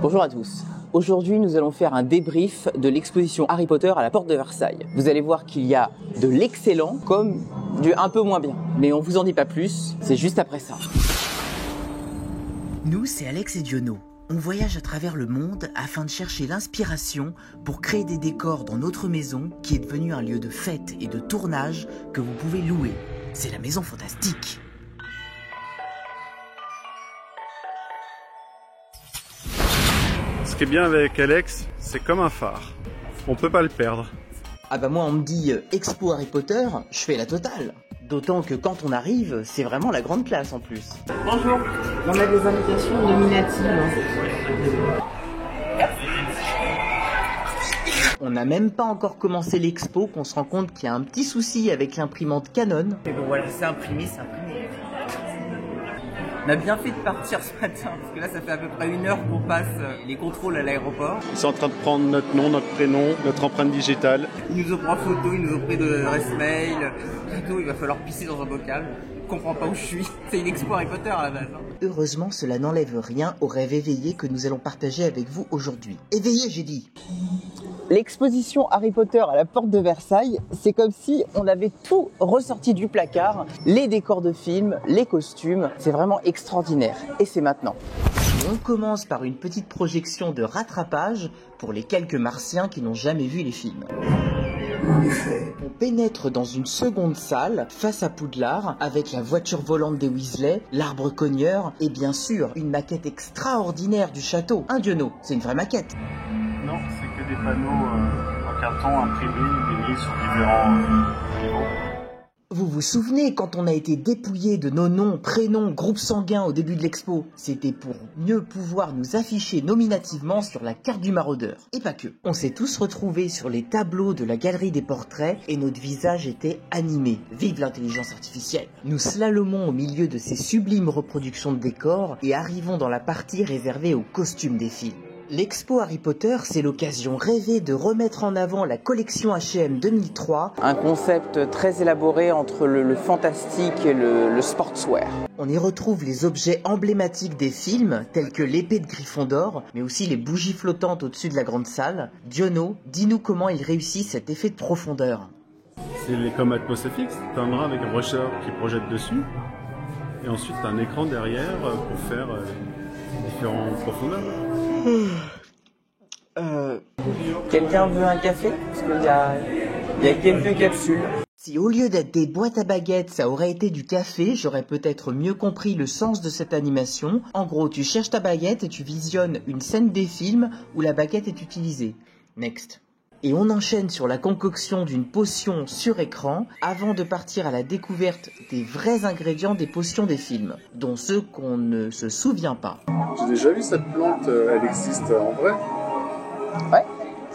Bonjour à tous. Aujourd'hui, nous allons faire un débrief de l'exposition Harry Potter à la porte de Versailles. Vous allez voir qu'il y a de l'excellent comme du un peu moins bien. Mais on vous en dit pas plus, c'est juste après ça. Nous, c'est Alex et Diono. On voyage à travers le monde afin de chercher l'inspiration pour créer des décors dans notre maison qui est devenue un lieu de fête et de tournage que vous pouvez louer. C'est la Maison Fantastique. Ce qui est bien avec Alex, c'est comme un phare. On peut pas le perdre. Ah bah moi on me dit Expo Harry Potter, je fais la totale. D'autant que quand on arrive, c'est vraiment la grande classe en plus. Bonjour, on a des invitations nominatives. On n'a même pas encore commencé l'expo qu'on se rend compte qu'il y a un petit souci avec l'imprimante Canon. Et bon voilà, c'est imprimé, c'est imprimé. On a bien fait de partir ce matin, parce que là ça fait à peu près 1 heure qu'on passe les contrôles à l'aéroport. Ils sont en train de prendre notre nom, notre prénom, notre empreinte digitale. Ils nous ont pris en photo, ils nous ont pris de l'adresse mail, tout, il va falloir pisser dans un bocal. Je comprends pas où je suis, c'est une expo Harry Potter à la base. Heureusement, cela n'enlève rien au rêve éveillé que nous allons partager avec vous aujourd'hui. Éveillé, j'ai dit. L'exposition Harry Potter à la porte de Versailles, c'est comme si on avait tout ressorti du placard, les décors de films, les costumes, c'est vraiment extraordinaire. Et c'est maintenant. On commence par une petite projection de rattrapage pour les quelques martiens qui n'ont jamais vu les films. On pénètre dans une seconde salle, face à Poudlard, avec la voiture volante des Weasley, l'arbre cogneur et bien sûr une maquette extraordinaire du château. Un Diono, c'est une vraie maquette. Non, c'est que des panneaux en carton imprimés et mis sur différents niveaux. Vous vous souvenez quand on a été dépouillé de nos noms, prénoms, groupes sanguins au début de l'expo? C'était pour mieux pouvoir nous afficher nominativement sur la carte du maraudeur. Et pas que. On s'est tous retrouvés sur les tableaux de la galerie des portraits et notre visage était animé. Vive l'intelligence artificielle. Nous slalomons au milieu de ces sublimes reproductions de décors et arrivons dans la partie réservée aux costumes des films. L'expo Harry Potter, c'est l'occasion rêvée de remettre en avant la collection H&M 2003. Un concept très élaboré entre le fantastique et le sportswear. On y retrouve les objets emblématiques des films, tels que l'épée de Gryffondor, mais aussi les bougies flottantes au-dessus de la grande salle. Diono, dis-nous comment il réussit cet effet de profondeur. C'est comme Atmos FX, t'as un bras avec un brocheur qui projette dessus. Et ensuite t'as un écran derrière pour faire différentes profondeurs. Quelqu'un veut un café? Parce qu'il y a quelques capsules. Si au lieu d'être des boîtes à baguettes, ça aurait été du café, j'aurais peut-être mieux compris le sens de cette animation. En gros, tu cherches ta baguette et tu visionnes une scène des films où la baguette est utilisée. Next. Et on enchaîne sur la concoction d'une potion sur écran avant de partir à la découverte des vrais ingrédients des potions des films, dont ceux qu'on ne se souvient pas. J'ai déjà vu cette plante, elle existe en vrai. Ouais,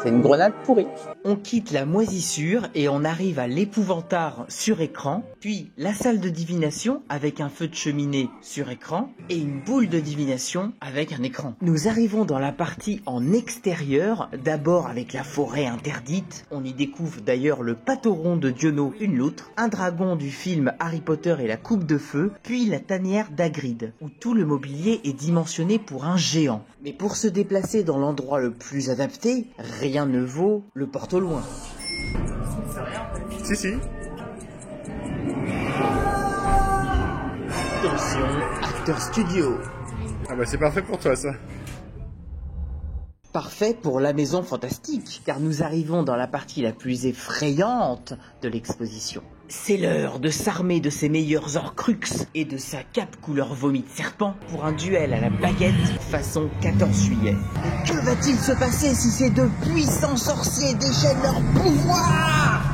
c'est une grenade pourrie. On quitte la moisissure et on arrive à l'épouvantard sur écran, puis la salle de divination avec un feu de cheminée sur écran et une boule de divination avec un écran. Nous arrivons dans la partie en extérieur, d'abord avec la forêt interdite. On y découvre d'ailleurs le pâteauron de Diono, une loutre, un dragon du film Harry Potter et la coupe de feu, puis la tanière d'Hagrid, où tout le mobilier est dimensionné pour un géant. Mais pour se déplacer dans l'endroit le plus adapté, rien ne vaut le porte au loin. Si. Attention, Acteur Studio. Ah bah c'est parfait pour toi ça. Parfait pour la Maison Fantastique, car nous arrivons dans la partie la plus effrayante de l'exposition. C'est l'heure de s'armer de ses meilleurs Horcruxes et de sa cape couleur vomi de serpent pour un duel à la baguette façon 14 juillet. Mais que va-t-il se passer si ces deux puissants sorciers déchaînent leur pouvoir ?